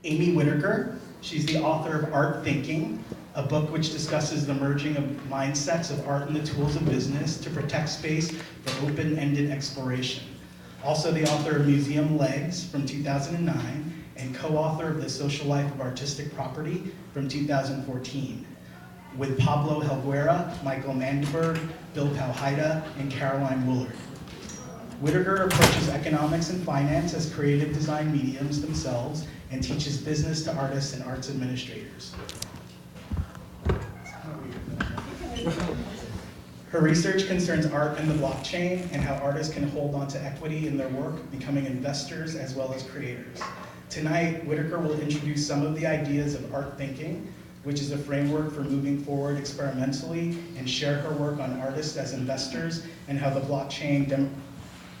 Amy Whitaker. She's the author of Art Thinking, a book which discusses the merging of mindsets of art and the tools of business to protect space for open-ended exploration. Also the author of Museum Legs from 2009 and co-author of The Social Life of Artistic Property from 2014 with Pablo Helguera, Michael Mandiberg, Bill Powhida, and Caroline Woolard. Whitaker approaches economics and finance as creative design mediums themselves and teaches business to artists and arts administrators. Her research concerns art and the blockchain and how artists can hold on to equity in their work, becoming investors as well as creators. Tonight, Whitaker will introduce some of the ideas of art thinking, which is a framework for moving forward experimentally, and share her work on artists as investors and how the blockchain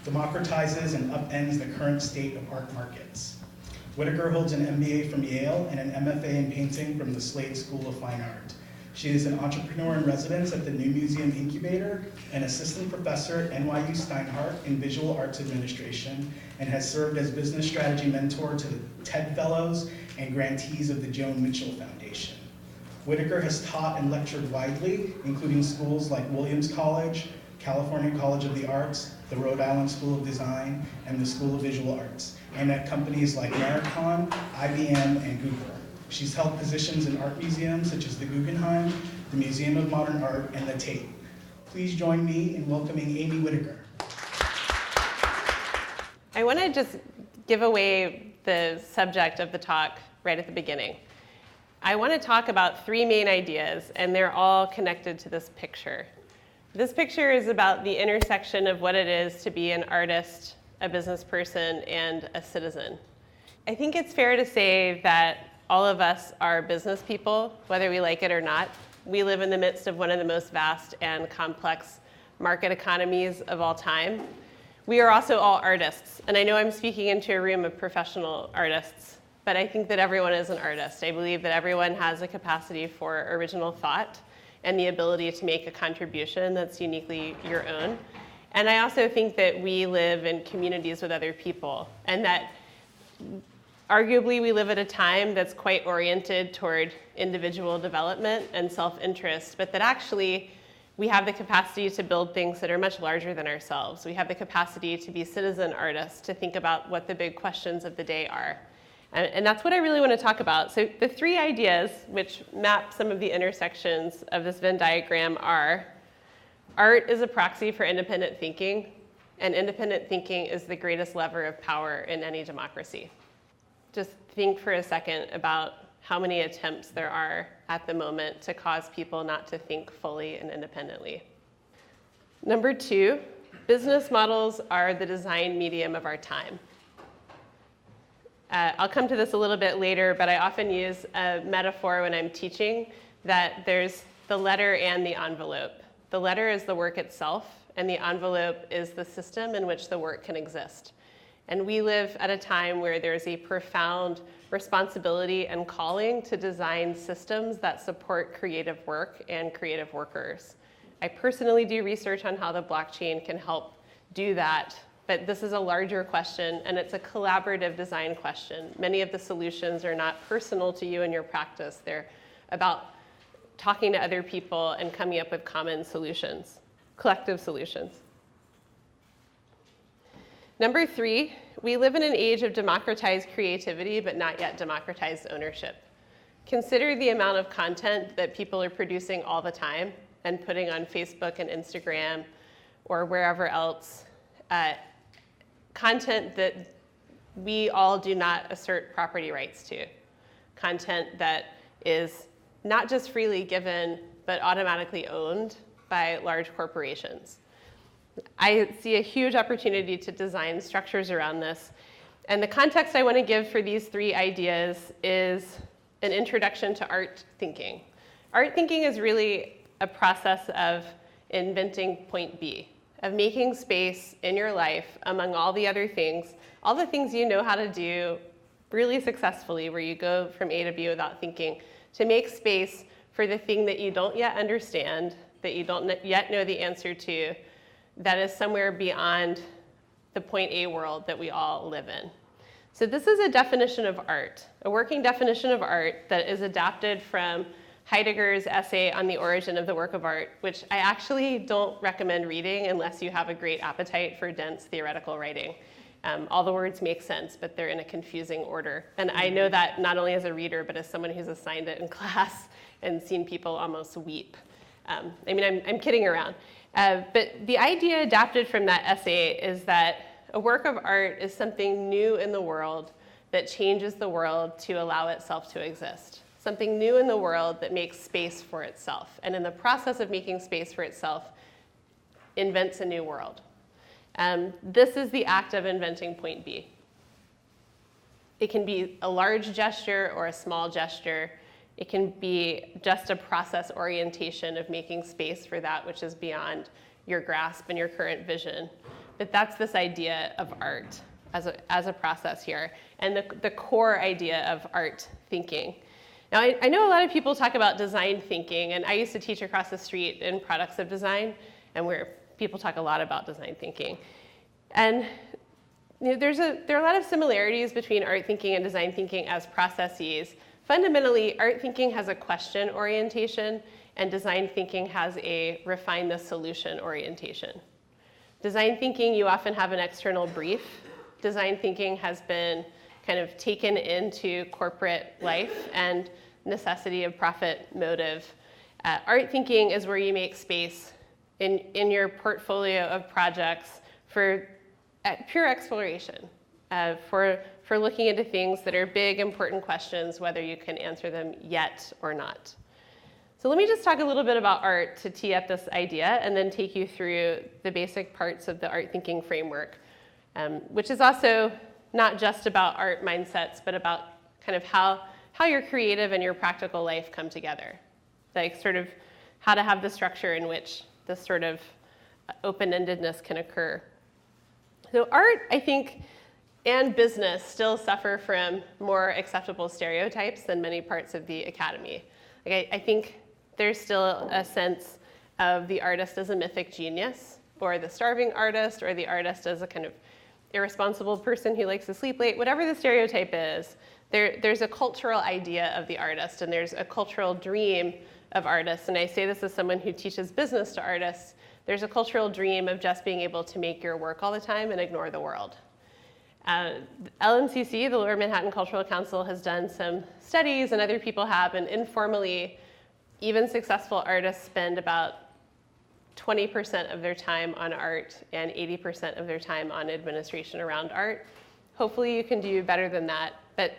democratizes and upends the current state of art markets. Whitaker holds an MBA from Yale and an MFA in painting from the Slade School of Fine Art. She is an entrepreneur in residence at the New Museum Incubator, an assistant professor at NYU Steinhardt in visual arts administration, and has served as business strategy mentor to the TED Fellows and grantees of the Joan Mitchell Foundation. Whitaker has taught and lectured widely, including schools like Williams College, California College of the Arts, the Rhode Island School of Design, and the School of Visual Arts, and at companies like Maricon, IBM, and Google. She's held positions in art museums such as the Guggenheim, the Museum of Modern Art, and the Tate. Please join me in welcoming Amy Whitaker. I want to just give away the subject of the talk right at the beginning. I want to talk about three main ideas, and they're all connected to this picture. This picture is about the intersection of what it is to be an artist, a business person, and a citizen. I think it's fair to say that all of us are business people, whether we like it or not. We live in the midst of one of the most vast and complex market economies of all time. We are also all artists, and I know I'm speaking into a room of professional artists, but I think that everyone is an artist. I believe that everyone has a capacity for original thought and the ability to make a contribution that's uniquely your own. And I also think that we live in communities with other people, and that arguably we live at a time that's quite oriented toward individual development and self-interest, but that actually we have the capacity to build things that are much larger than ourselves. We have the capacity to be citizen artists, to think about what the big questions of the day are. And that's what I really want to talk about. So the three ideas which map some of the intersections of this Venn diagram are: art is a proxy for independent thinking, and independent thinking is the greatest lever of power in any democracy. Just think for a second about how many attempts there are at the moment to cause people not to think fully and independently. Number two, business models are the design medium of our time. I'll come to this a little bit later, but I often use a metaphor when I'm teaching that there's the letter and the envelope. The letter is the work itself, and the envelope is the system in which the work can exist. And we live at a time where there's a profound responsibility and calling to design systems that support creative work and creative workers. I personally do research on how the blockchain can help do that, but this is a larger question, and it's a collaborative design question. Many of the solutions are not personal to you and your practice. They're about talking to other people and coming up with common solutions, collective solutions. Number three, we live in an age of democratized creativity, but not yet democratized ownership. Consider the amount of content that people are producing all the time and putting on Facebook and Instagram or wherever else. Content that we all do not assert property rights to. Content that is not just freely given, but automatically owned by large corporations. I see a huge opportunity to design structures around this. And the context I want to give for these three ideas is an introduction to art thinking. Art thinking is really a process of inventing point B, of making space in your life among all the other things, all the things you know how to do really successfully, where you go from A to B without thinking, to make space for the thing that you don't yet understand, that you don't yet know the answer to, that is somewhere beyond the point A world that we all live in. So this is a definition of art, a working definition of art that is adapted from Heidegger's essay on the origin of the work of art, which I actually don't recommend reading unless you have a great appetite for dense theoretical writing. All the words make sense, but they're in a confusing order. And I know that not only as a reader, but as someone who's assigned it in class and seen people almost weep. I mean, I'm kidding around. But the idea adapted from that essay is that a work of art is something new in the world that changes the world to allow itself to exist. Something new in the world that makes space for itself. And in the process of making space for itself, invents a new world. This is the act of inventing point B. It can be a large gesture or a small gesture. It can be just a process orientation of making space for that which is beyond your grasp and your current vision. But that's this idea of art as a process here, and the core idea of art thinking. Now, I know a lot of people talk about design thinking, and I used to teach across the street in products of design, and where people talk a lot about design thinking. And you know, there are a lot of similarities between art thinking and design thinking as processes. Fundamentally, art thinking has a question orientation, and design thinking has a refine the solution orientation. Design thinking, you often have an external brief. Design thinking has been kind of taken into corporate life and necessity of profit motive. Art thinking is where you make space in your portfolio of projects for pure exploration, for looking into things that are big, important questions, whether you can answer them yet or not. So let me just talk a little bit about art to tee up this idea and then take you through the basic parts of the art thinking framework, which is also not just about art mindsets, but about kind of how your creative and your practical life come together. Like sort of how to have the structure in which this sort of open-endedness can occur. So art, I think, and business still suffer from more acceptable stereotypes than many parts of the academy. Like I think there's still a sense of the artist as a mythic genius, or the starving artist, or the artist as a kind of irresponsible person who likes to sleep late. Whatever the stereotype is, there's a cultural idea of the artist, and there's a cultural dream of artists. And I say this as someone who teaches business to artists. There's a cultural dream of just being able to make your work all the time and ignore the world. LMCC, the Lower Manhattan Cultural Council, has done some studies, and other people have, and informally, even successful artists spend about 20% of their time on art and 80% of their time on administration around art. Hopefully you can do better than that. But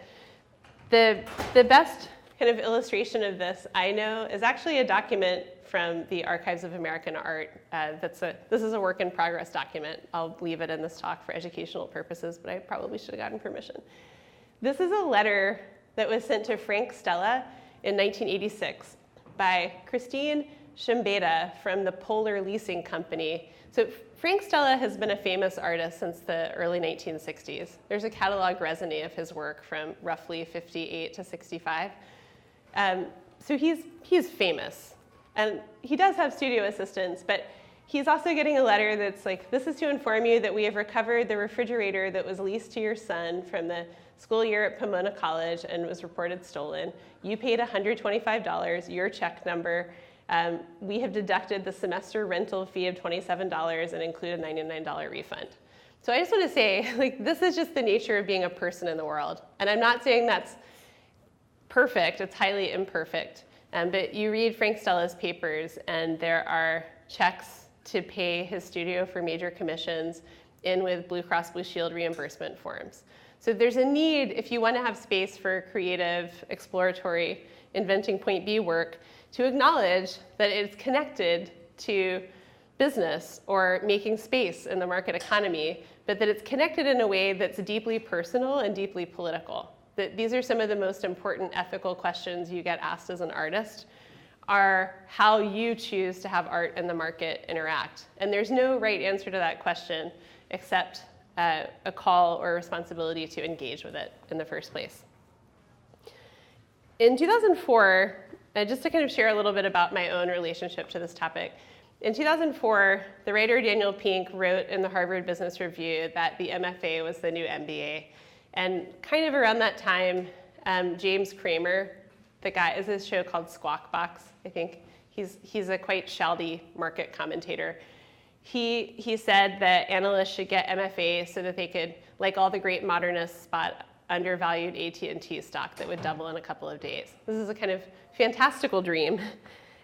the best kind of illustration of this I know is actually a document from the Archives of American Art. This is a work in progress document. I'll leave it in this talk for educational purposes, but I probably should have gotten permission. This is a letter that was sent to Frank Stella in 1986 by Christine Shimbeda from the Polar Leasing Company. So Frank Stella has been a famous artist since the early 1960s. There's a catalog raisonné of his work from roughly 58 to 65. So he's famous. And he does have studio assistants, but he's also getting a letter that's like, this is to inform you that we have recovered the refrigerator that was leased to your son from the school year at Pomona College and was reported stolen. You paid $125, your check number. We have deducted the semester rental fee of $27 and include a $99 refund. So I just want to say, like, this is just the nature of being a person in the world. And I'm not saying that's perfect, it's highly imperfect. But you read Frank Stella's papers, and there are checks to pay his studio for major commissions in with Blue Cross Blue Shield reimbursement forms. So there's a need, if you want to have space for creative, exploratory, inventing point B work, to acknowledge that it's connected to business or making space in the market economy, but that it's connected in a way that's deeply personal and deeply political. That these are some of the most important ethical questions you get asked as an artist, are how you choose to have art and the market interact. And there's no right answer to that question except a call or a responsibility to engage with it in the first place. In 2004, just to kind of share a little bit about my own relationship to this topic, in 2004, the writer Daniel Pink wrote in the Harvard Business Review that the MFA was the new MBA. And kind of around that time, James Kramer, the guy, is this show called Squawk Box, I think. He's a quite shouty market commentator. He said that analysts should get MFA so that they could, like all the great modernists, spot undervalued AT&T stock that would double in a couple of days. This is a kind of fantastical dream.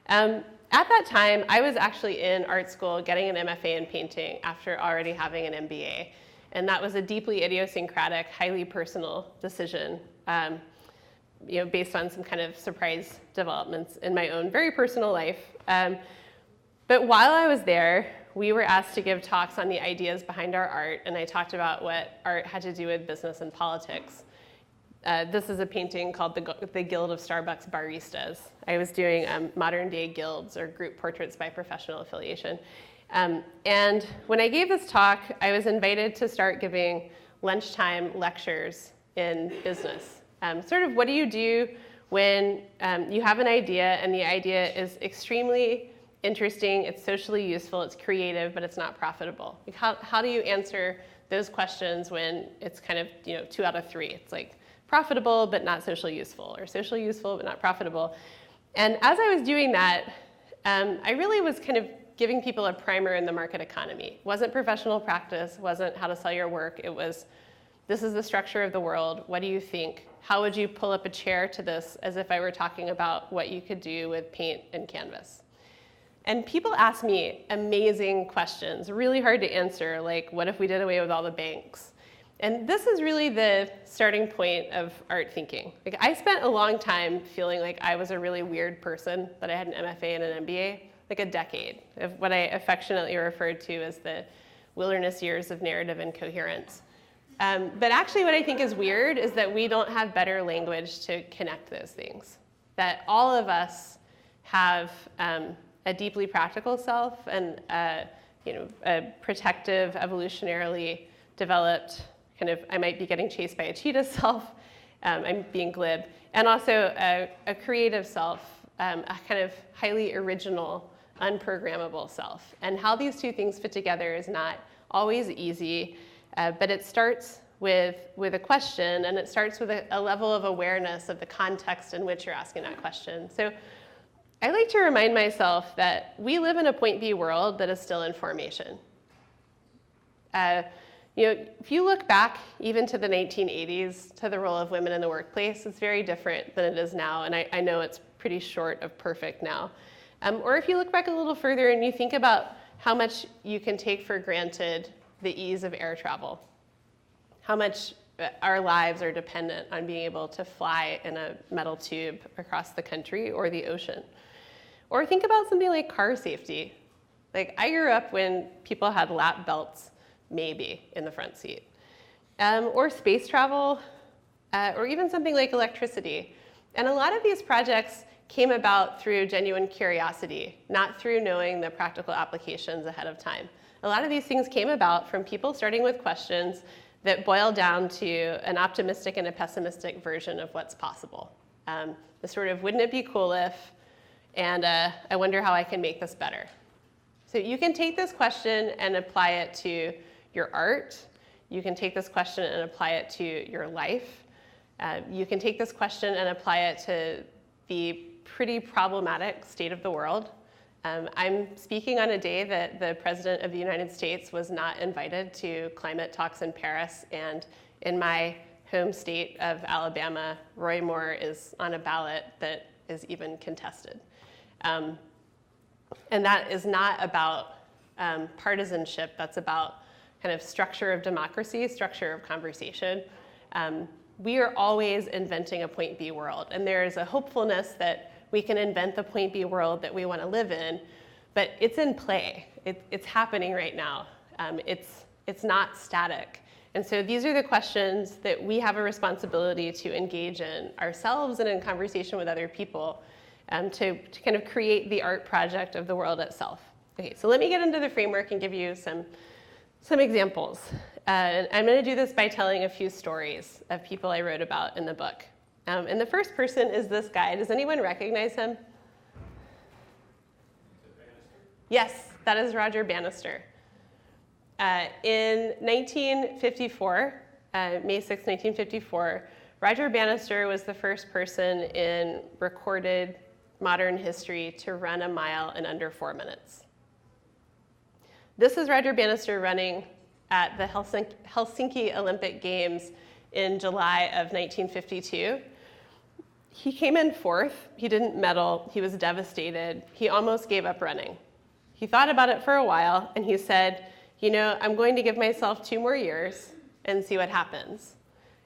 At that time, I was actually in art school getting an MFA in painting after already having an MBA. And that was a deeply idiosyncratic, highly personal decision, based on some kind of surprise developments in my own very personal life. But while I was there, we were asked to give talks on the ideas behind our art, and I talked about what art had to do with business and politics. This is a painting called the Guild of Starbucks Baristas. I was doing modern day guilds or group portraits by professional affiliation. And when I gave this talk, I was invited to start giving lunchtime lectures in business. Sort of what do you do when you have an idea and the idea is extremely interesting, it's socially useful, it's creative, but it's not profitable? Like how do you answer those questions when it's kind of 2 out of 3? It's like profitable but not socially useful, or socially useful but not profitable. And as I was doing that, I really was kind of giving people a primer in the market economy. It wasn't professional practice, wasn't how to sell your work. It was, this is the structure of the world. What do you think? How would you pull up a chair to this as if I were talking about what you could do with paint and canvas? And people ask me amazing questions, really hard to answer, like what if we did away with all the banks? And this is really the starting point of art thinking. Like, I spent a long time feeling like I was a really weird person, that I had an MFA and an MBA, like a decade of what I affectionately referred to as the wilderness years of narrative and coherence. But actually what I think is weird is that we don't have better language to connect those things. That all of us have a deeply practical self and a protective, evolutionarily developed kind of, I might be getting chased by a cheetah self, I'm being glib, and also a creative self, a kind of highly original, unprogrammable self. And how these two things fit together is not always easy, but it starts with a question, and it starts with a level of awareness of the context in which you're asking that question. So I like to remind myself that we live in a point B world that is still in formation. If you look back even to the 1980s, to the role of women in the workplace, it's very different than it is now, and I know it's pretty short of perfect now. Or if you look back a little further and you think about how much you can take for granted the ease of air travel, how much our lives are dependent on being able to fly in a metal tube across the country or the ocean. Or think about something like car safety. Like, I grew up when people had lap belts, maybe, in the front seat. Or space travel, or even something like electricity. And a lot of these projects came about through genuine curiosity, not through knowing the practical applications ahead of time. A lot of these things came about from people starting with questions that boil down to an optimistic and a pessimistic version of what's possible. The sort of, wouldn't it be cool if, and I wonder how I can make this better. So you can take this question and apply it to your art. You can take this question and apply it to your life. You can take this question and apply it to the pretty problematic state of the world. I'm speaking on a day that the President of the United States was not invited to climate talks in Paris, and in my home state of Alabama, Roy Moore is on a ballot that is even contested. And that is not about partisanship, that's about kind of structure of democracy, structure of conversation. We are always inventing a point B world, and there is a hopefulness that we can invent the point B world that we want to live in, but it's in play. It's happening right now. It's not static. And so these are the questions that we have a responsibility to engage in ourselves and in conversation with other people to kind of create the art project of the world itself. Okay, so let me get into the framework and give you some examples. And I'm going to do this by telling a few stories of people I wrote about in the book. And the first person is this guy. Does anyone recognize him? Yes, that is Roger Bannister. In 1954, May 6, 1954, Roger Bannister was the first person in recorded modern history to run a mile in under 4 minutes. This is Roger Bannister running at the Helsinki Olympic Games in July of 1952. He came in fourth. He didn't medal. He was devastated. He almost gave up running. He thought about it for a while, and he said, you know, I'm going to give myself 2 more years and see what happens.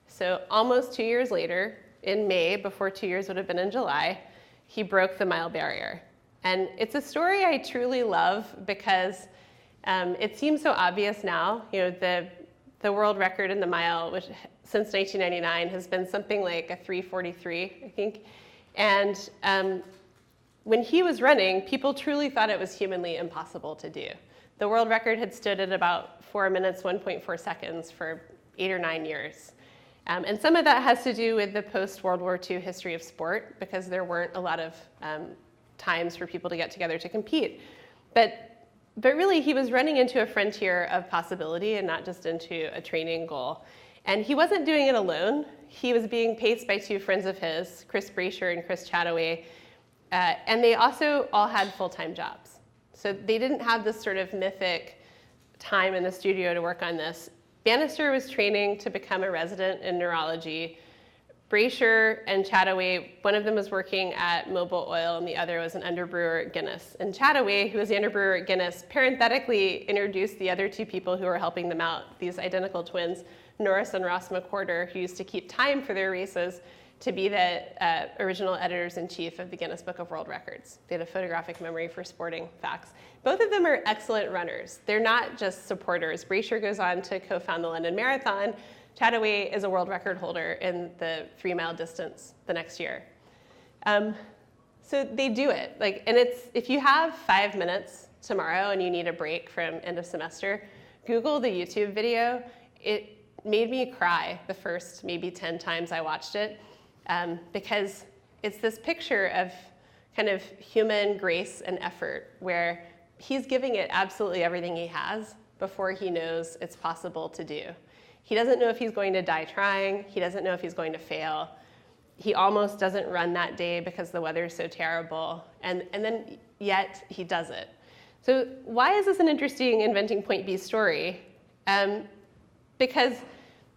So almost 2 years later, in May, before 2 years would have been in July, he broke the mile barrier. And it's a story I truly love because it seems so obvious now. You know, the world record in the mile, which since 1999 has been something like a 3:43, I think. And when he was running, people truly thought it was humanly impossible to do. The world record had stood at about 4 minutes, 1.4 seconds for 8 or 9 years. And some of that has to do with the post-World War II history of sport, because there weren't a lot of times for people to get together to compete. But really, he was running into a frontier of possibility and not just into a training goal. And he wasn't doing it alone. He was being paced by 2 friends of his, Chris Brasher and Chris Chataway. And they also all had full-time jobs. So they didn't have this sort of mythic time in the studio to work on this. Bannister was training to become a resident in neurology. Brasher and Chataway, one of them was working at Mobil Oil and the other was an underbrewer at Guinness. And Chataway, who was the underbrewer at Guinness, parenthetically introduced the other 2 people who were helping them out, these identical twins, Norris and Ross McWhorter, who used to keep time for their races, to be the original editors-in-chief of the Guinness Book of World Records. They had a photographic memory for sporting facts. Both of them are excellent runners. They're not just supporters. Brasher goes on to co-found the London Marathon. Chataway is a world record holder in the 3-mile distance the next year. So they do it. And if you have 5 minutes tomorrow and you need a break from end of semester, Google the YouTube video. It made me cry the first maybe 10 times I watched it, because it's this picture of kind of human grace and effort where he's giving it absolutely everything he has before he knows it's possible to do. He doesn't know if he's going to die trying. He doesn't know if he's going to fail. He almost doesn't run that day because the weather is so terrible. And then yet he does it. So why is this an interesting Inventing Point B story? Because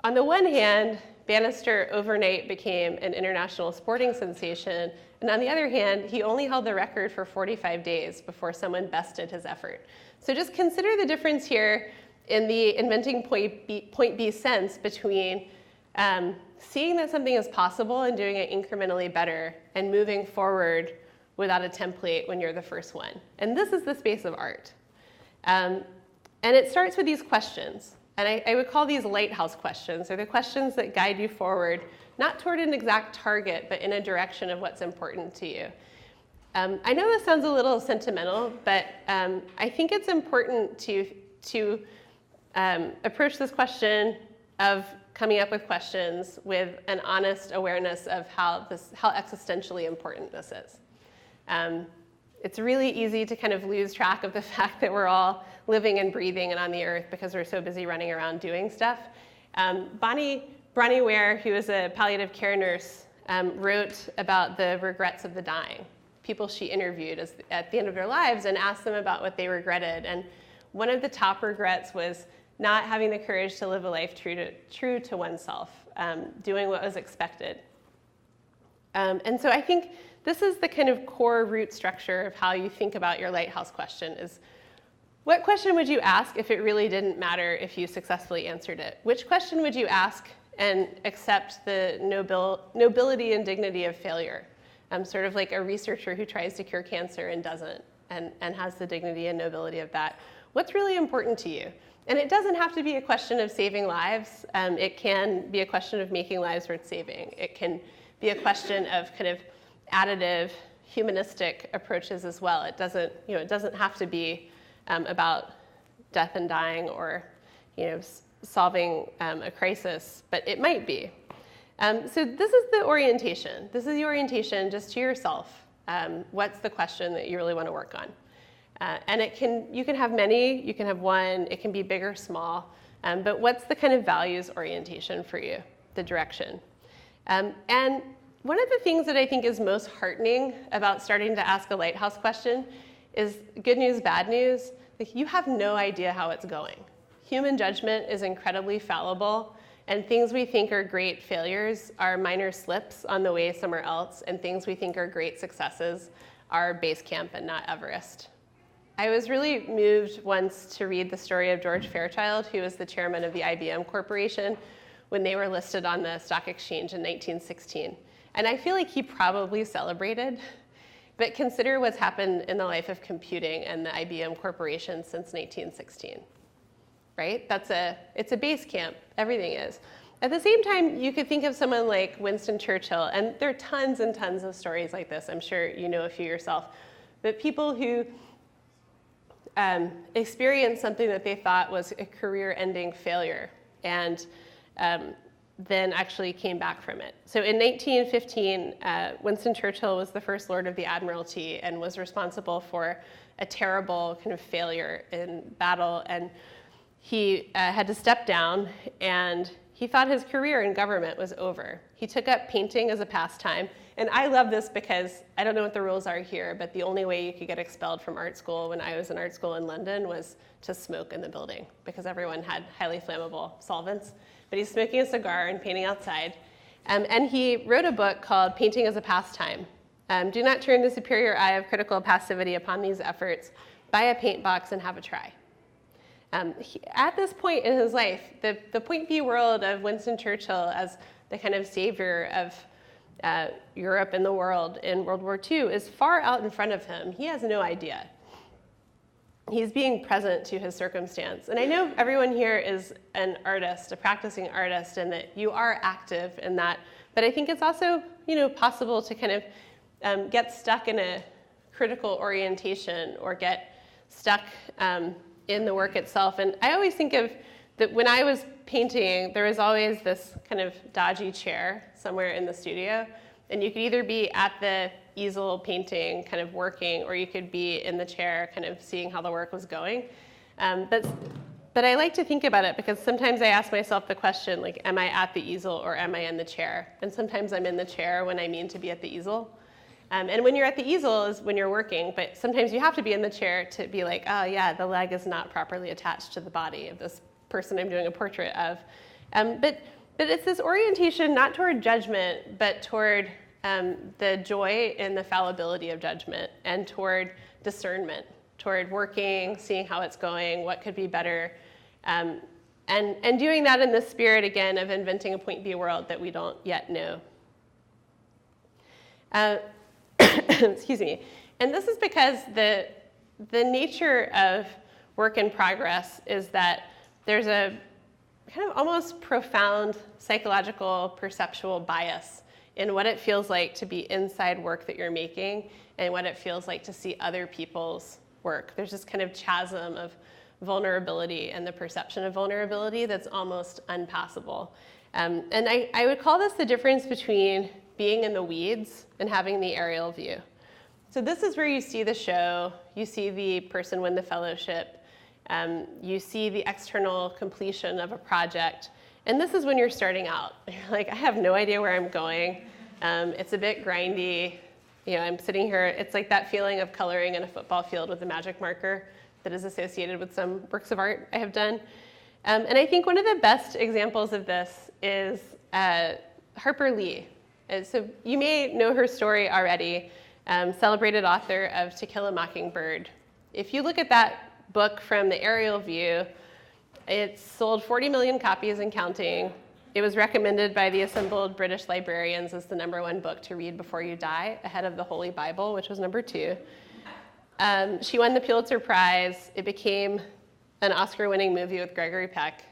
on the one hand, Bannister overnight became an international sporting sensation. And on the other hand, he only held the record for 45 days before someone bested his effort. So just consider the difference here in the Inventing Point B sense between seeing that something is possible and doing it incrementally better and moving forward without a template when you're the first one. And this is the space of art. And it starts with these questions. And I would call these lighthouse questions. They're the questions that guide you forward, not toward an exact target, but in a direction of what's important to you. I know this sounds a little sentimental, but I think it's important to approach this question of coming up with questions with an honest awareness of how existentially important this is. It's really easy to kind of lose track of the fact that we're all living and breathing and on the earth because we're so busy running around doing stuff. Bronnie Ware, who was a palliative care nurse, wrote about the regrets of the dying, people she interviewed at the end of their lives and asked them about what they regretted. And one of the top regrets was not having the courage to live a life true to oneself, doing what was expected. And so I think this is the kind of core root structure of how you think about your lighthouse question is, what question would you ask if it really didn't matter if you successfully answered it? Which question would you ask and accept the nobility and dignity of failure? Sort of like a researcher who tries to cure cancer and doesn't, and has the dignity and nobility of that. What's really important to you? And it doesn't have to be a question of saving lives. It can be a question of making lives worth saving. It can be a question of kind of additive, humanistic approaches as well. It doesn't have to be about death and dying or solving a crisis, but it might be. So this is the orientation. This is the orientation just to yourself. What's the question that you really want to work on? And you can have many, you can have one, it can be big or small. But what's the kind of values orientation for you, the direction? And one of the things that I think is most heartening about starting to ask a lighthouse question is good news, bad news. Like, you have no idea how it's going. Human judgment is incredibly fallible, and things we think are great failures are minor slips on the way somewhere else, and things we think are great successes are base camp and not Everest. I was really moved once to read the story of George Fairchild, who was the chairman of the IBM Corporation when they were listed on the stock exchange in 1916. And I feel like he probably celebrated, but consider what's happened in the life of computing and the IBM Corporation since 1916, right? It's a base camp, everything is. At the same time, you could think of someone like Winston Churchill, and there are tons and tons of stories like this. I'm sure you know a few yourself, but people who experienced something that they thought was a career-ending failure, and then actually came back from it. So in 1915, Winston Churchill was the first Lord of the Admiralty and was responsible for a terrible kind of failure in battle, and he had to step down, and he thought his career in government was over. He took up painting as a pastime, and I love this because I don't know what the rules are here, but the only way you could get expelled from art school when I was in art school in London was to smoke in the building, because everyone had highly flammable solvents. But he's smoking a cigar and painting outside. And he wrote a book called Painting as a Pastime. Do not turn the superior eye of critical passivity upon these efforts. Buy a paint box and have a try. At this point in his life, the point B world of Winston Churchill as the kind of savior of Europe and the world in World War II is far out in front of him. He has no idea. He's being present to his circumstance. And I know everyone here is an artist, a practicing artist, and that you are active in that. But I think it's also, possible to kind of get stuck in a critical orientation or get stuck in the work itself. And I always think of that when I was painting, there was always this kind of dodgy chair somewhere in the studio. And you could either be at the easel painting, kind of working, or you could be in the chair kind of seeing how the work was going. But I like to think about it because sometimes I ask myself the question, like, am I at the easel or am I in the chair? And sometimes I'm in the chair when I mean to be at the easel. And when you're at the easel is when you're working, but sometimes you have to be in the chair to be like, oh yeah, the leg is not properly attached to the body of this person I'm doing a portrait of. But it's this orientation not toward judgment, but toward the joy in the fallibility of judgment, and toward discernment, toward working, seeing how it's going, what could be better, and doing that in the spirit, again, of inventing a point B world that we don't yet know. Excuse me. And this is because the nature of work in progress is that there's a kind of almost profound psychological perceptual bias in what it feels like to be inside work that you're making and what it feels like to see other people's work. There's this kind of chasm of vulnerability and the perception of vulnerability that's almost unpassable. And I would call this the difference between being in the weeds and having the aerial view. So this is where you see the show, you see the person win the fellowship, you see the external completion of a project. And this is when you're starting out. You're like, I have no idea where I'm going. It's a bit grindy. I'm sitting here. It's like that feeling of coloring in a football field with a magic marker that is associated with some works of art I have done. And I think one of the best examples of this is Harper Lee. So you may know her story already, celebrated author of To Kill a Mockingbird. If you look at that book from the aerial view, it sold 40 million copies and counting. It was recommended by the assembled British librarians as the #1 book to read before you die, ahead of the Holy Bible, which was #2. She won the Pulitzer Prize. It became an Oscar-winning movie with Gregory Peck.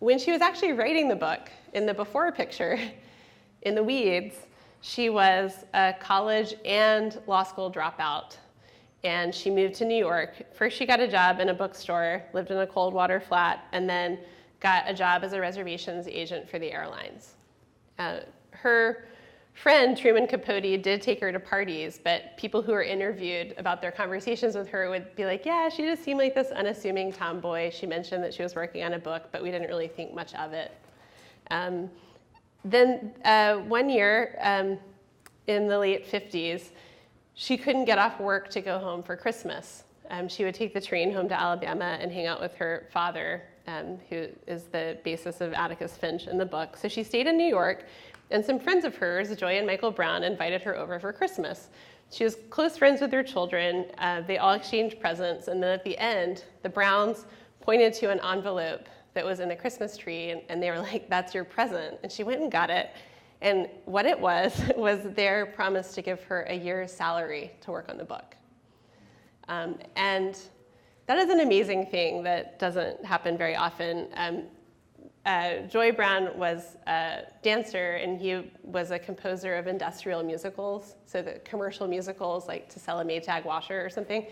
When she was actually writing the book, in the before picture, in the weeds, she was a college and law school dropout. And she moved to New York. First, she got a job in a bookstore, lived in a cold water flat, and then got a job as a reservations agent for the airlines. Her friend, Truman Capote, did take her to parties, but people who were interviewed about their conversations with her would be like, yeah, she just seemed like this unassuming tomboy. She mentioned that she was working on a book, but we didn't really think much of it. Then one year in the late 50s, she couldn't get off work to go home for Christmas. She would take the train home to Alabama and hang out with her father, who is the basis of Atticus Finch in the book. So she stayed in New York, and some friends of hers, Joy and Michael Brown, invited her over for Christmas. She was close friends with their children. They all exchanged presents, and then at the end, the Browns pointed to an envelope that was in a Christmas tree, and they were like, that's your present. And she went and got it. And what it was their promise to give her a year's salary to work on the book. And that is an amazing thing that doesn't happen very often. Joy Brown was a dancer, and he was a composer of industrial musicals, so the commercial musicals, like to sell a Maytag washer or something.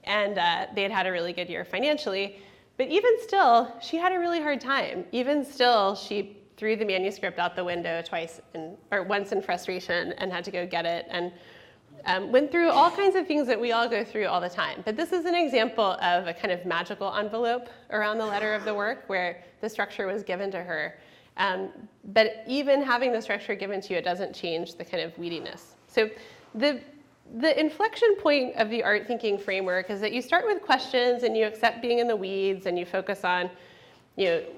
And they had a really good year financially. But even still, she had a really hard time. Even still, she threw the manuscript out the window once in frustration and had to go get it, and went through all kinds of things that we all go through all the time. But this is an example of a kind of magical envelope around the letter of the work where the structure was given to her. But even having the structure given to you, it doesn't change the kind of weediness. So the inflection point of the art thinking framework is that you start with questions and you accept being in the weeds and you focus on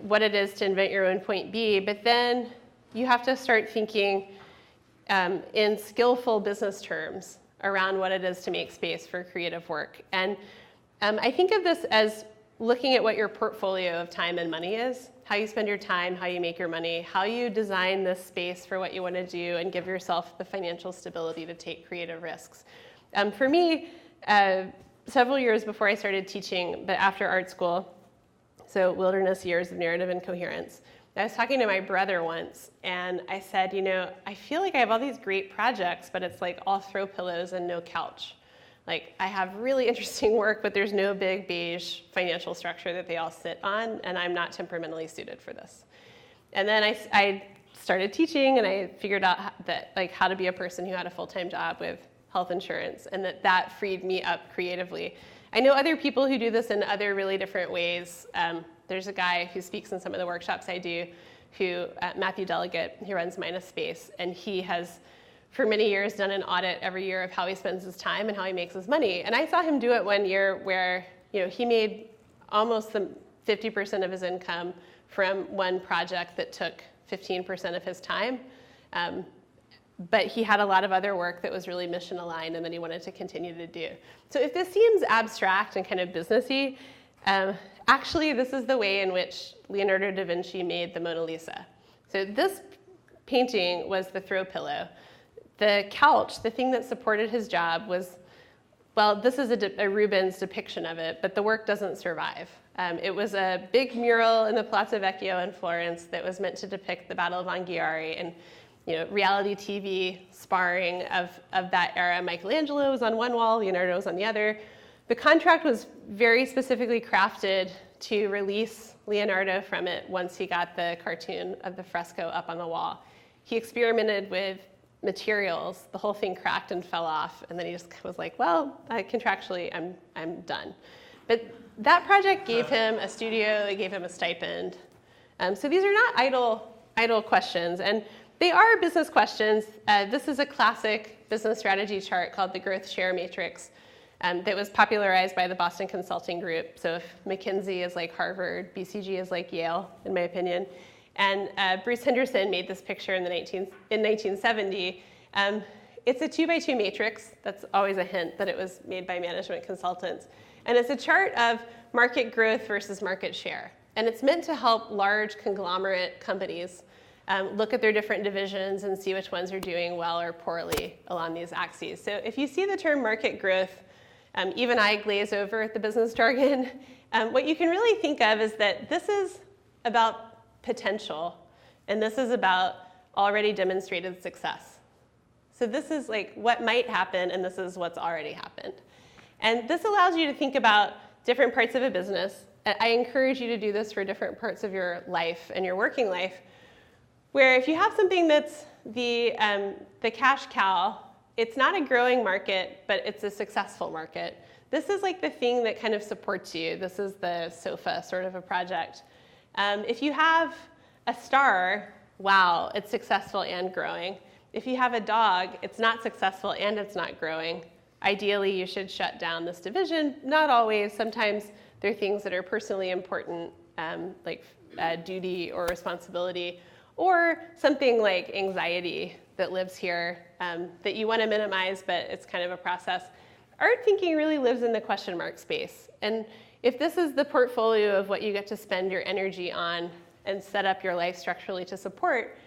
what it is to invent your own point B, but then you have to start thinking in skillful business terms around what it is to make space for creative work. And I think of this as looking at what your portfolio of time and money is, how you spend your time, how you make your money, how you design this space for what you want to do and give yourself the financial stability to take creative risks. For me, several years before I started teaching, but after art school, so wilderness years of narrative and coherence, I was talking to my brother once, and I said, I feel like I have all these great projects, but it's like all throw pillows and no couch. Like, I have really interesting work, but there's no big beige financial structure that they all sit on, and I'm not temperamentally suited for this. And then I started teaching, and I figured out how to be a person who had a full-time job with health insurance, and that freed me up creatively. I know other people who do this in other really different ways. There's a guy who speaks in some of the workshops I do, Matthew Delegate, who runs Minus Space, and he has, for many years, done an audit every year of how he spends his time and how he makes his money. And I saw him do it one year where he made almost 50% of his income from one project that took 15% of his time. But he had a lot of other work that was really mission aligned and that he wanted to continue to do. So if this seems abstract and kind of businessy, actually this is the way in which Leonardo da Vinci made the Mona Lisa. So this painting was the throw pillow. The couch, the thing that supported his job was, well, this is a Rubens depiction of it, but the work doesn't survive. It was a big mural in the Palazzo Vecchio in Florence that was meant to depict the Battle of Anghiari and reality TV sparring of that era. Michelangelo was on one wall, Leonardo was on the other. The contract was very specifically crafted to release Leonardo from it once he got the cartoon of the fresco up on the wall. He experimented with materials. The whole thing cracked and fell off, and then he just was like, well, contractually, I'm done. But that project gave him a studio, it gave him a stipend. So these are not idle questions, and they are business questions. This is a classic business strategy chart called the growth share matrix that was popularized by the Boston Consulting Group. So if McKinsey is like Harvard, BCG is like Yale, in my opinion. And Bruce Henderson made this picture in 1970. It's a 2x2 matrix. That's always a hint that it was made by management consultants. And it's a chart of market growth versus market share. And it's meant to help large conglomerate companies look at their different divisions and see which ones are doing well or poorly along these axes. So if you see the term market growth, even I glaze over at the business jargon. What you can really think of is that this is about potential, and this is about already demonstrated success. So this is like what might happen, and this is what's already happened. And this allows you to think about different parts of a business. I encourage you to do this for different parts of your life and your working life. where if you have something that's the cash cow, it's not a growing market, but it's a successful market. This is like the thing that kind of supports you. This is the sofa sort of a project. If you have a star, wow, it's successful and growing. If you have a dog, it's not successful and it's not growing. Ideally, you should shut down this division. Not always. Sometimes there are things that are personally important, like duty or responsibility, or something like anxiety that lives here that you want to minimize, but it's kind of a process. Art thinking really lives in the question mark space. And if this is the portfolio of what you get to spend your energy on and set up your life structurally to support,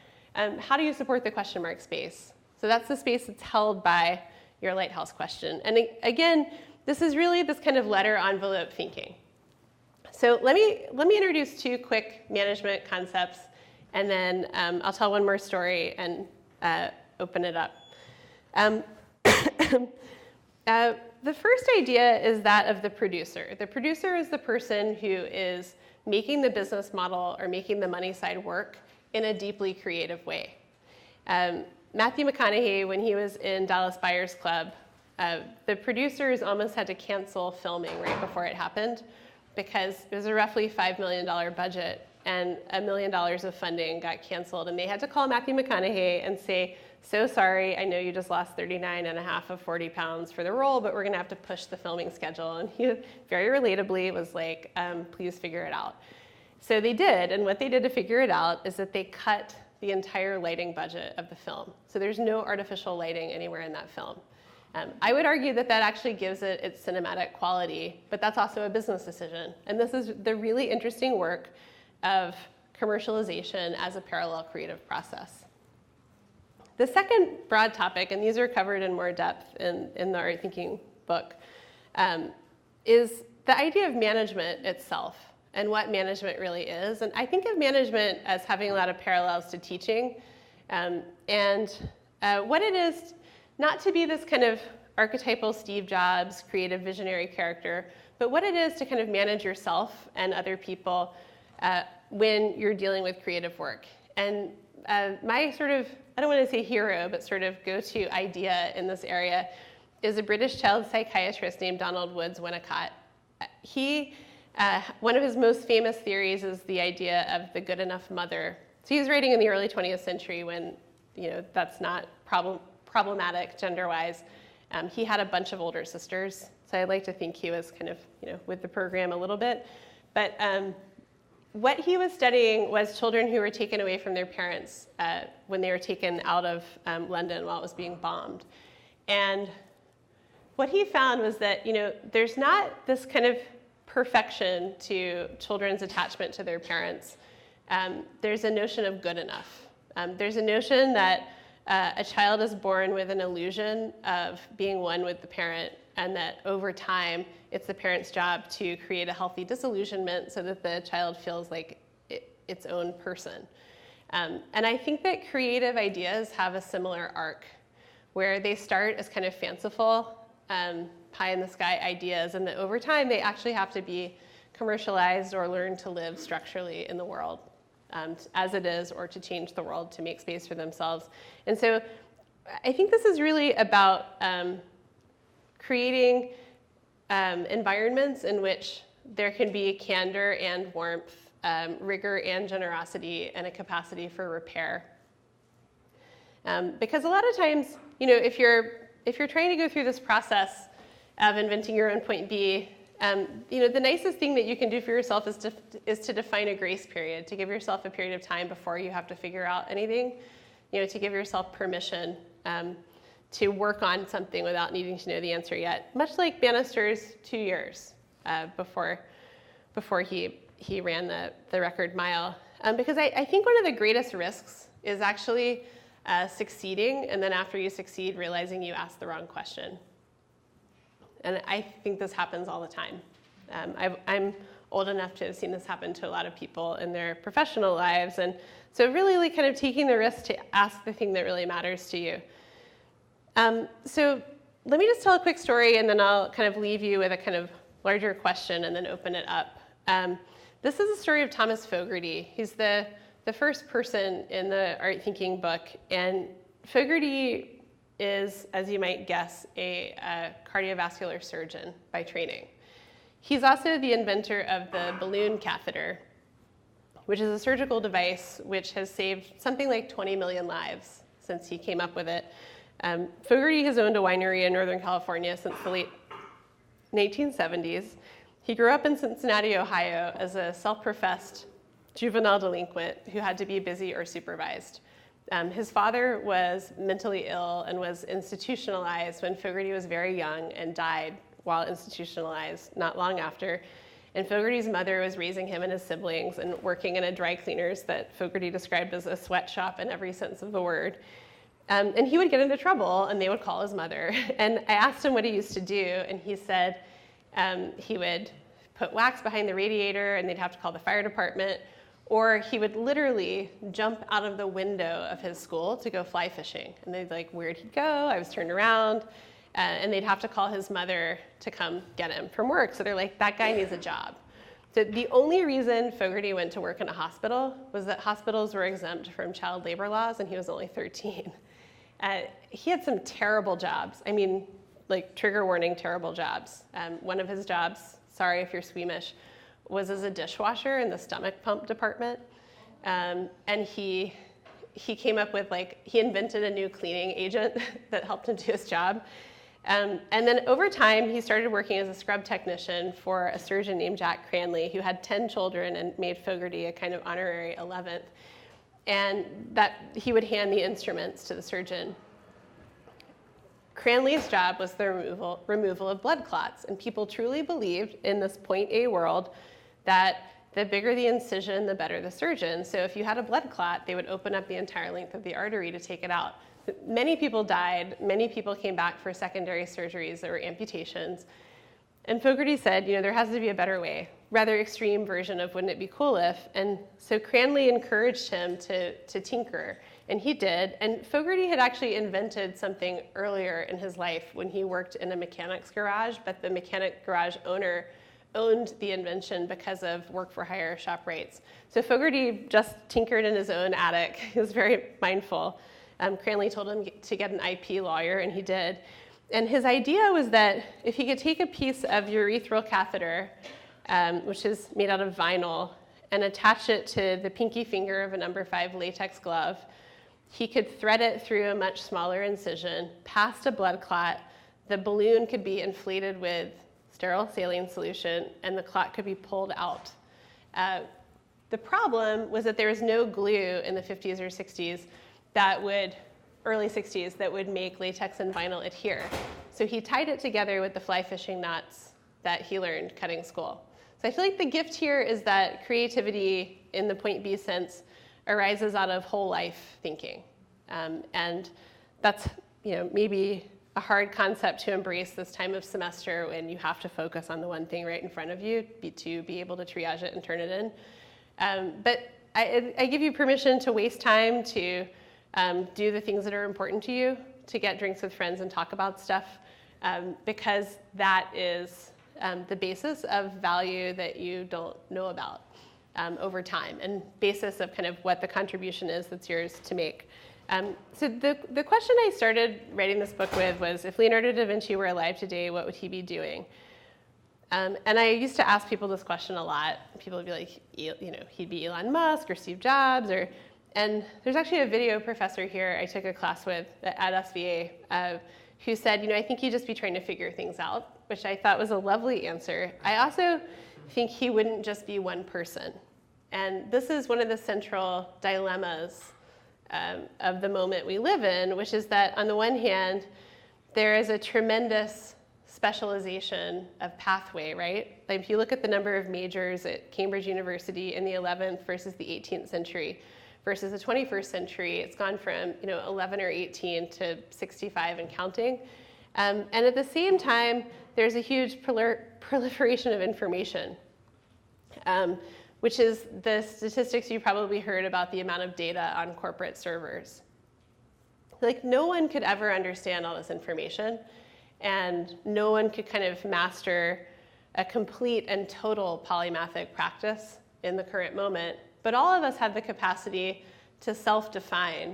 how do you support the question mark space? So that's the space that's held by your lighthouse question. And again, this is really this kind of letter envelope thinking. So let me introduce two quick management concepts, and then I'll tell one more story and open it up. The first idea is that of the producer. The producer is the person who is making the business model or making the money side work in a deeply creative way. Matthew McConaughey, when he was in Dallas Buyers Club, the producers almost had to cancel filming right before it happened because it was a roughly $5 million budget and $1 million of funding got canceled. And they had to call Matthew McConaughey and say, so sorry, I know you just lost 39.5 of 40 pounds for the role, but we're gonna have to push the filming schedule. And he very relatably was like, please figure it out. So they did, and what they did to figure it out is that they cut the entire lighting budget of the film. So there's no artificial lighting anywhere in that film. I would argue that that actually gives it its cinematic quality, but that's also a business decision. And this is the really interesting work of commercialization as a parallel creative process. The second broad topic, and these are covered in more depth in the Art Thinking book, is the idea of management itself and what management really is. And I think of management as having a lot of parallels to teaching, and what it is not to be this kind of archetypal Steve Jobs creative visionary character, but what it is to kind of manage yourself and other people when you're dealing with creative work. And my sort of, I don't want to say hero, but sort of go-to idea in this area is a British child psychiatrist named Donald Woods Winnicott. One of his most famous theories is the idea of the good enough mother. So he was writing in the early 20th century when, that's not problematic gender-wise. He had a bunch of older sisters, so I like to think he was kind of, with the program a little bit. But what he was studying was children who were taken away from their parents when they were taken out of London while it was being bombed. And what he found was that, there's not this kind of perfection to children's attachment to their parents. There's a notion of good enough. There's a notion that a child is born with an illusion of being one with the parent, and that over time, it's the parent's job to create a healthy disillusionment so that the child feels like its own person. And I think that creative ideas have a similar arc, where they start as kind of fanciful, pie-in-the-sky ideas, and that over time, they actually have to be commercialized or learn to live structurally in the world as it is, or to change the world to make space for themselves. And so I think this is really about creating environments in which there can be candor and warmth, rigor and generosity, and a capacity for repair. Because a lot of times, if you're trying to go through this process of inventing your own point B, the nicest thing that you can do for yourself is to define a grace period, to give yourself a period of time before you have to figure out anything, to give yourself permission to work on something without needing to know the answer yet. Much like Bannister's 2 years before he ran the record mile. Because I think one of the greatest risks is actually succeeding, and then after you succeed, realizing you asked the wrong question. And I think this happens all the time. I'm old enough to have seen this happen to a lot of people in their professional lives. And so really kind of taking the risk to ask the thing that really matters to you. So let me just tell a quick story, and then I'll kind of leave you with a kind of larger question and then open it up. This is the story of Thomas Fogarty. He's the the first person in the art thinking book. And Fogarty is, as you might guess, a cardiovascular surgeon by training. He's also the inventor of the balloon catheter, which is a surgical device which has saved something like 20 million lives since he came up with it. Fogarty has owned a winery in Northern California since the late 1970s. He grew up in Cincinnati, Ohio, as a self-professed juvenile delinquent who had to be busy or supervised. His father was mentally ill and was institutionalized when Fogarty was very young and died while institutionalized not long after. And Fogarty's mother was raising him and his siblings and working in a dry cleaners that Fogarty described as a sweatshop in every sense of the word. And he would get into trouble, and they would call his mother. And I asked him what he used to do, and he said he would put wax behind the radiator, and they'd have to call the fire department, or he would literally jump out of the window of his school to go fly fishing. And they'd be like, where'd he go? I was turned around. And they'd have to call his mother to come get him from work. So they're like, that guy needs a job. So the only reason Fogarty went to work in a hospital was that hospitals were exempt from child labor laws, and he was only 13. He had some terrible jobs. I mean, like trigger warning, terrible jobs. One of his jobs, sorry if you're squeamish, was as a dishwasher in the stomach pump department. And he came up with, he invented a new cleaning agent that helped him do his job. And then over time, he started working as a scrub technician for a surgeon named Jack Cranley, who had 10 children and made Fogarty a kind of honorary 11th. And that he would hand the instruments to the surgeon. Cranley's job was the removal of blood clots, and people truly believed in this point A world that the bigger the incision, the better the surgeon. So if you had a blood clot, they would open up the entire length of the artery to take it out. Many people died. Many people came back for secondary surgeries that were amputations. And Fogarty said, there has to be a better way, rather extreme version of wouldn't it be cool if? And so Cranley encouraged him to tinker, and he did. And Fogarty had actually invented something earlier in his life when he worked in a mechanic's garage, but the mechanic garage owner owned the invention because of work-for-hire shop rates. So Fogarty just tinkered in his own attic. He was very mindful. Cranley told him to get an IP lawyer, and he did. And his idea was that if he could take a piece of urethral catheter, which is made out of vinyl, and attach it to the pinky finger of a number 5 latex glove, he could thread it through a much smaller incision, past a blood clot. The balloon could be inflated with sterile saline solution, and the clot could be pulled out. The problem was that there was no glue in the 50s or 60s early 60s, that would make latex and vinyl adhere. So he tied it together with the fly fishing knots that he learned cutting school. So I feel like the gift here is that creativity in the point B sense arises out of whole life thinking. And that's maybe a hard concept to embrace this time of semester when you have to focus on the one thing right in front of you to be able to triage it and turn it in. But I give you permission to waste time, to do the things that are important to you, to get drinks with friends and talk about stuff, because that is the basis of value that you don't know about over time, and basis of kind of what the contribution is that's yours to make. So the question I started writing this book with was, if Leonardo da Vinci were alive today, what would he be doing? And I used to ask people this question a lot. People would be like, he'd be Elon Musk or Steve Jobs, and there's actually a video professor here I took a class with at SVA who said, I think he'd just be trying to figure things out, which I thought was a lovely answer. I also think he wouldn't just be one person. And this is one of the central dilemmas of the moment we live in, which is that on the one hand, there is a tremendous specialization of pathway, right? Like if you look at the number of majors at Cambridge University in the 11th versus the 18th century, versus the 21st century, it's gone from 11 or 18 to 65 and counting. And at the same time, there's a huge proliferation of information, which is the statistics you probably heard about the amount of data on corporate servers. Like no one could ever understand all this information, and no one could kind of master a complete and total polymathic practice in the current moment. but all of us have the capacity to self-define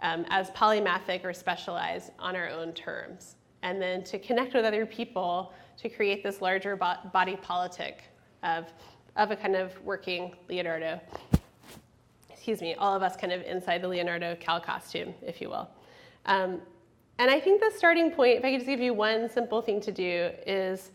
as polymathic or specialized on our own terms, and then to connect with other people to create this larger body politic of a kind of working Leonardo. Excuse me, all of us kind of inside the Leonardo Cal costume, if you will. And I think the starting point, if I could just give you one simple thing to do, is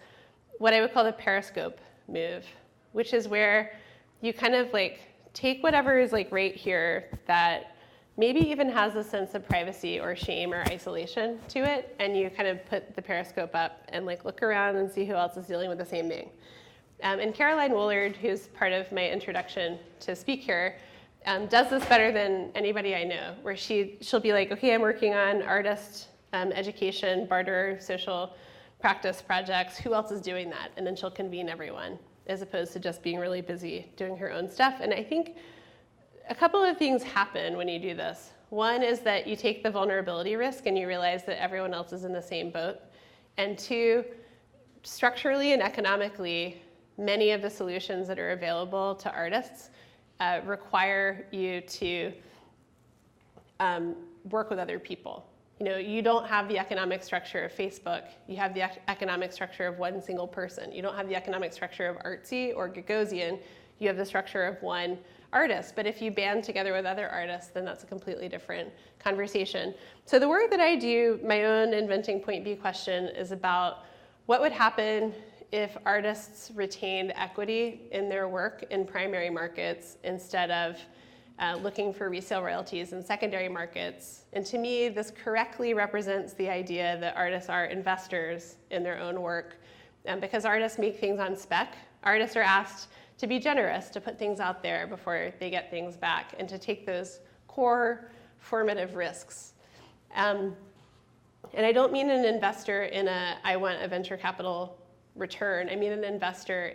what I would call the periscope move, which is where you kind of like take whatever is like right here that maybe even has a sense of privacy or shame or isolation to it, and you kind of put the periscope up and like look around and see who else is dealing with the same thing. And Caroline Woolard, who's part of my introduction to speak here, does this better than anybody I know, where she'll be like, okay, I'm working on artist education, barter, social practice projects. Who else is doing that? And then she'll convene everyone, as opposed to just being really busy doing her own stuff. And I think a couple of things happen when you do this. One is that you take the vulnerability risk and you realize that everyone else is in the same boat. And two, structurally and economically, many of the solutions that are available to artists require you to work with other people. You know, you don't have the economic structure of Facebook. You have the economic structure of one single person. You don't have the economic structure of Artsy or Gagosian. You have the structure of one artist. But if you band together with other artists, then that's a completely different conversation. So the work that I do, my own Inventing Point B question, is about what would happen if artists retained equity in their work in primary markets instead of looking for resale royalties in secondary markets. And to me, this correctly represents the idea that artists are investors in their own work. Because artists make things on spec, artists are asked to be generous, to put things out there before they get things back, and to take those core formative risks. And I don't mean an investor in I want a venture capital return. I mean an investor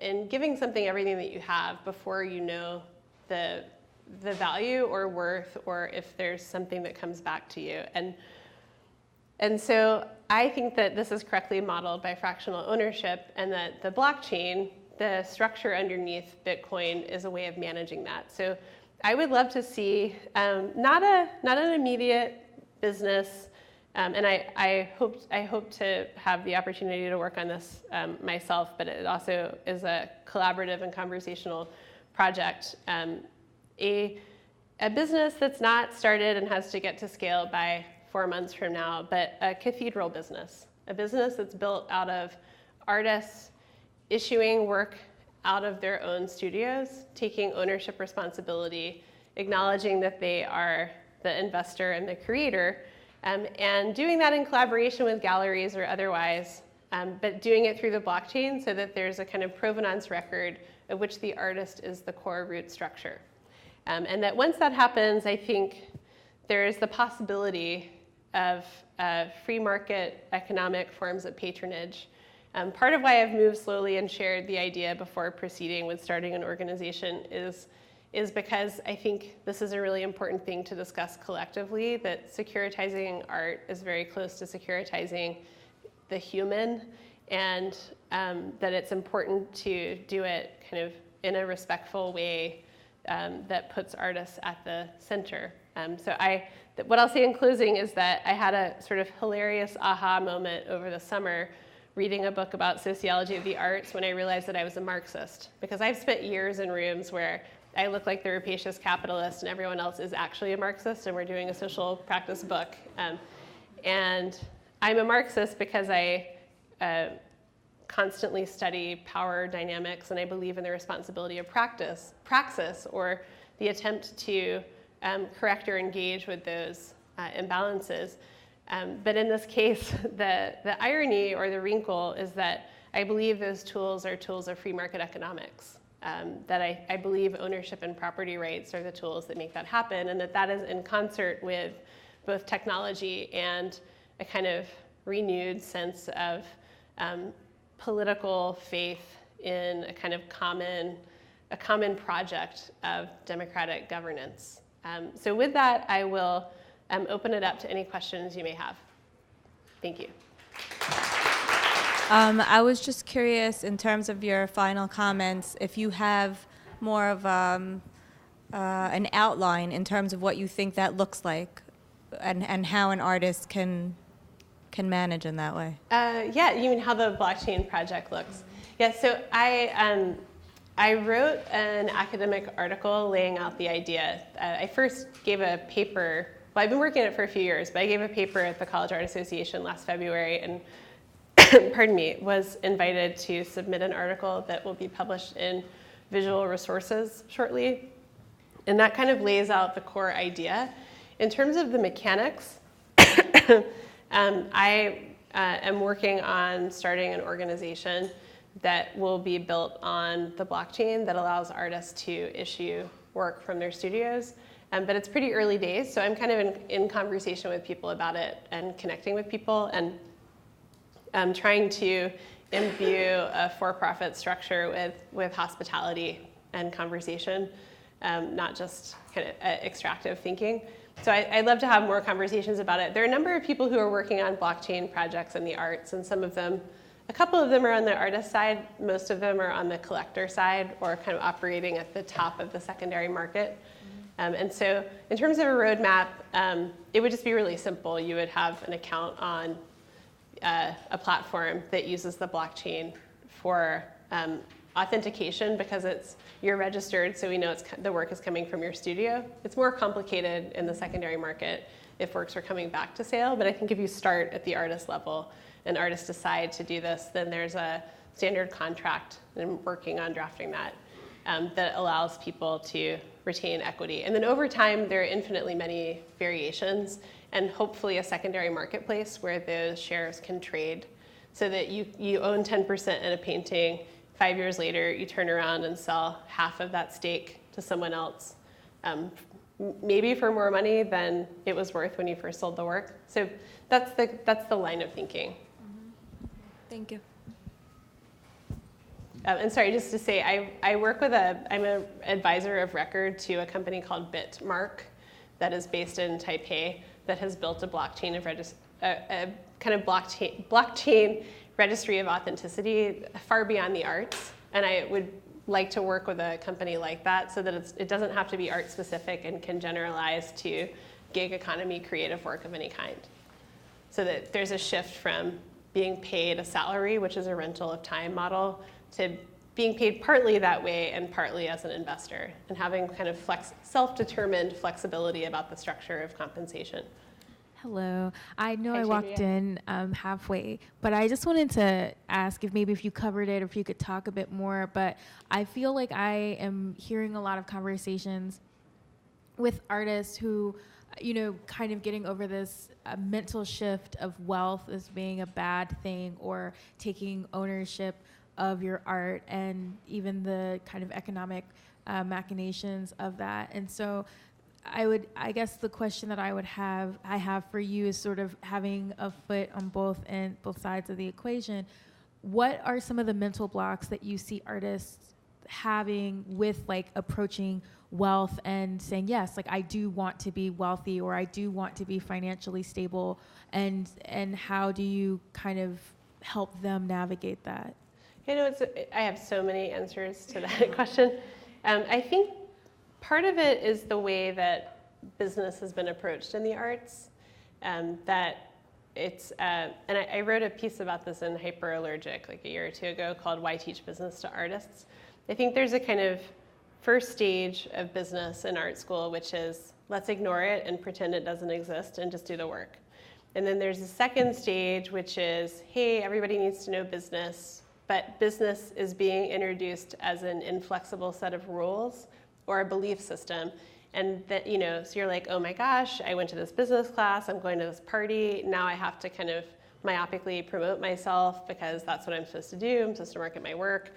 in giving something everything that you have before you know the value or worth, or if there's something that comes back to you. And so I think that this is correctly modeled by fractional ownership, and that the blockchain, the structure underneath Bitcoin, is a way of managing that. So I would love to see not an immediate business, and I hope to have the opportunity to work on this myself, but it also is a collaborative and conversational project. A business that's not started and has to get to scale by 4 months from now, but a cathedral business, a business that's built out of artists issuing work out of their own studios, taking ownership responsibility, acknowledging that they are the investor and the creator, and doing that in collaboration with galleries or otherwise, but doing it through the blockchain so that there's a kind of provenance record of which the artist is the core root structure. And that once that happens, I think there is the possibility of free market economic forms of patronage. Part of why I've moved slowly and shared the idea before proceeding with starting an organization is because I think this is a really important thing to discuss collectively, that securitizing art is very close to securitizing the human, and that it's important to do it kind of in a respectful way that puts artists at the center. So what I'll say in closing is that I had a sort of hilarious aha moment over the summer reading a book about sociology of the arts when I realized that I was a Marxist, because I've spent years in rooms where I look like the rapacious capitalist and everyone else is actually a Marxist, and we're doing a social practice book. And I'm a Marxist because I constantly study power dynamics, and I believe in the responsibility of praxis, or the attempt to correct or engage with those imbalances. But in this case, the irony or the wrinkle is that I believe those tools are tools of free market economics, that I believe ownership and property rights are the tools that make that happen, and that is in concert with both technology and a kind of renewed sense of political faith in a kind of common project of democratic governance. So with that, I will open it up to any questions you may have. Thank you. I was just curious, in terms of your final comments, if you have more of an outline in terms of what you think that looks like, and how an artist can manage in that way? Yeah, you mean how the blockchain project looks? Yeah, so I wrote an academic article laying out the idea. I first gave a paper. Well, I've been working on it for a few years, but I gave a paper at the College Art Association last February, and pardon me, was invited to submit an article that will be published in Visual Resources shortly. And that kind of lays out the core idea. In terms of the mechanics, I am working on starting an organization that will be built on the blockchain that allows artists to issue work from their studios. But it's pretty early days, so I'm kind of in conversation with people about it and connecting with people, and I'm trying to imbue a for-profit structure with hospitality and conversation, not just kind of extractive thinking. So I'd love to have more conversations about it. There are a number of people who are working on blockchain projects in the arts, and a couple of them are on the artist side, most of them are on the collector side, or kind of operating at the top of the secondary market. And so in terms of a roadmap, it would just be really simple. You would have an account on a platform that uses the blockchain for authentication, because you're registered, so we know the work is coming from your studio. It's more complicated in the secondary market if works are coming back to sale, but I think if you start at the artist level and artists decide to do this, then there's a standard contract, and I'm working on drafting that, that allows people to retain equity. And then over time, there are infinitely many variations, and hopefully a secondary marketplace where those shares can trade, so that you own 10% in a painting. 5 years later, you turn around and sell half of that stake to someone else, maybe for more money than it was worth when you first sold the work. So that's the line of thinking. Thank you. And sorry, just to say, I'm an advisor of record to a company called Bitmark that is based in Taipei, that has built a blockchain blockchain registry of authenticity far beyond the arts. And I would like to work with a company like that, so that it doesn't have to be art specific and can generalize to gig economy creative work of any kind. So that there's a shift from being paid a salary, which is a rental of time model, to being paid partly that way and partly as an investor, and having kind of self-determined flexibility about the structure of compensation. Hello. I know Hi, I walked in halfway, but I just wanted to ask if you covered it, or if you could talk a bit more. But I feel like I am hearing a lot of conversations with artists who, kind of getting over this mental shift of wealth as being a bad thing, or taking ownership of your art, and even the kind of economic machinations of that. And so I guess the question that I have for you is sort of having a foot on both sides of the equation. What are some of the mental blocks that you see artists having with approaching wealth and saying, yes, I do want to be wealthy, or I do want to be financially stable, and how do you kind of help them navigate that? I have so many answers to that question. I think part of it is the way that business has been approached in the arts. That it's, and I wrote a piece about this in Hyperallergic a year or two ago called "Why Teach Business to Artists?" I think there's a kind of first stage of business in art school, which is let's ignore it and pretend it doesn't exist and just do the work. And then there's a second stage, which is, hey, everybody needs to know business, but business is being introduced as an inflexible set of rules or a belief system. And that, so you're like, oh my gosh, I went to this business class, I'm going to this party, now I have to kind of myopically promote myself because that's what I'm supposed to do, I'm supposed to market my work.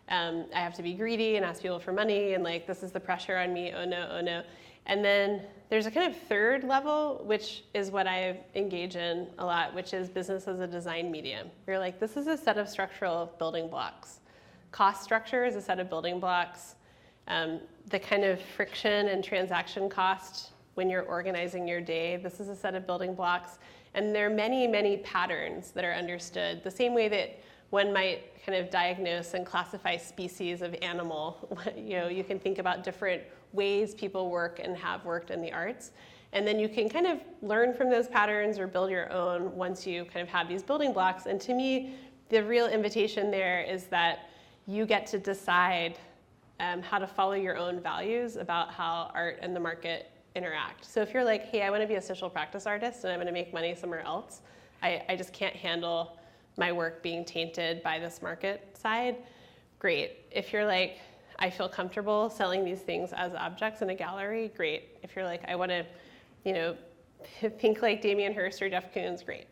I have to be greedy and ask people for money, and this is the pressure on me, oh no, oh no. And then there's a kind of third level, which is what I engage in a lot, which is business as a design medium. You're like, this is a set of structural building blocks. Cost structure is a set of building blocks. The kind of friction and transaction cost when you're organizing your day, this is a set of building blocks. And there are many, many patterns that are understood. The same way that one might kind of diagnose and classify species of animal. You can think about different ways people work and have worked in the arts. And then you can kind of learn from those patterns or build your own once you kind of have these building blocks. And to me, the real invitation there is that you get to decide how to follow your own values about how art and the market interact. So if you're like, hey, I want to be a social practice artist and I'm going to make money somewhere else, I just can't handle my work being tainted by this market side, great. If you're like, I feel comfortable selling these things as objects in a gallery, great. If you're like, I want to, think like Damien Hirst or Jeff Koons, great.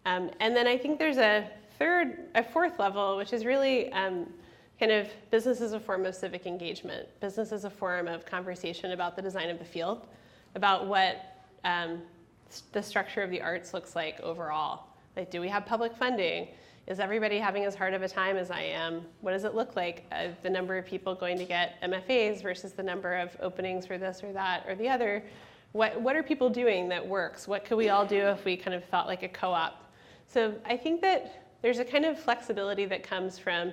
And then I think there's a fourth level, which is really kind of business as a form of civic engagement. Business as a form of conversation about the design of the field, about what the structure of the arts looks like overall. Like, do we have public funding? Is everybody having as hard of a time as I am? What does it look like? The number of people going to get MFAs versus the number of openings for this or that or the other. What are people doing that works? What could we all do if we kind of thought like a co-op? So I think that there's a kind of flexibility that comes from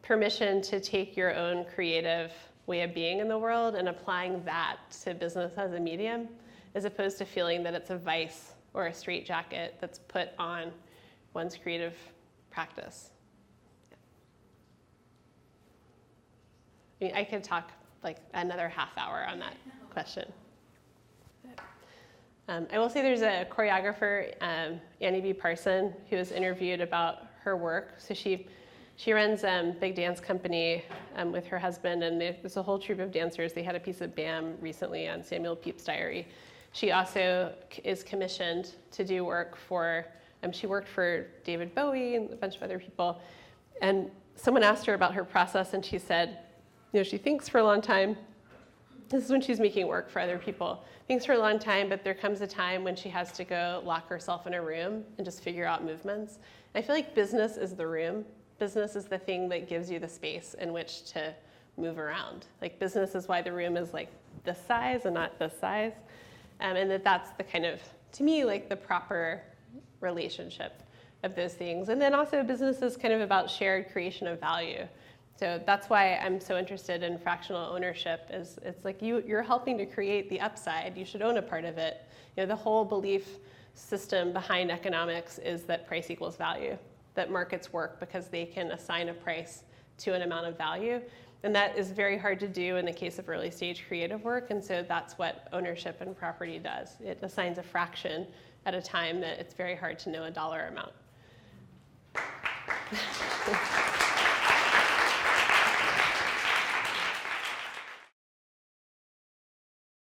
permission to take your own creative way of being in the world and applying that to business as a medium, as opposed to feeling that it's a vice or a straitjacket that's put on one's creative practice. I mean, I could talk like another half hour on that question. I will say there's a choreographer, Annie B. Parson, who was interviewed about her work. So she runs a big dance company with her husband, and there's a whole troupe of dancers. They had a piece of BAM recently on Samuel Pepys' diary. She also is commissioned to do work for, she worked for David Bowie and a bunch of other people. And someone asked her about her process, and she said, she thinks for a long time. This is when she's making work for other people. Thinks for a long time, but there comes a time when she has to go lock herself in a room and just figure out movements. And I feel like business is the room. Business is the thing that gives you the space in which to move around. Like, business is why the room is like this size and not this size. And that's the kind of, to me, like the proper relationship of those things. And then also business is kind of about shared creation of value. So that's why I'm so interested in fractional ownership. It's like you're helping to create the upside. You should own a part of it. The whole belief system behind economics is that price equals value, that markets work because they can assign a price to an amount of value. And that is very hard to do in the case of early stage creative work. And so that's what ownership and property does. It assigns a fraction at a time that it's very hard to know a dollar amount.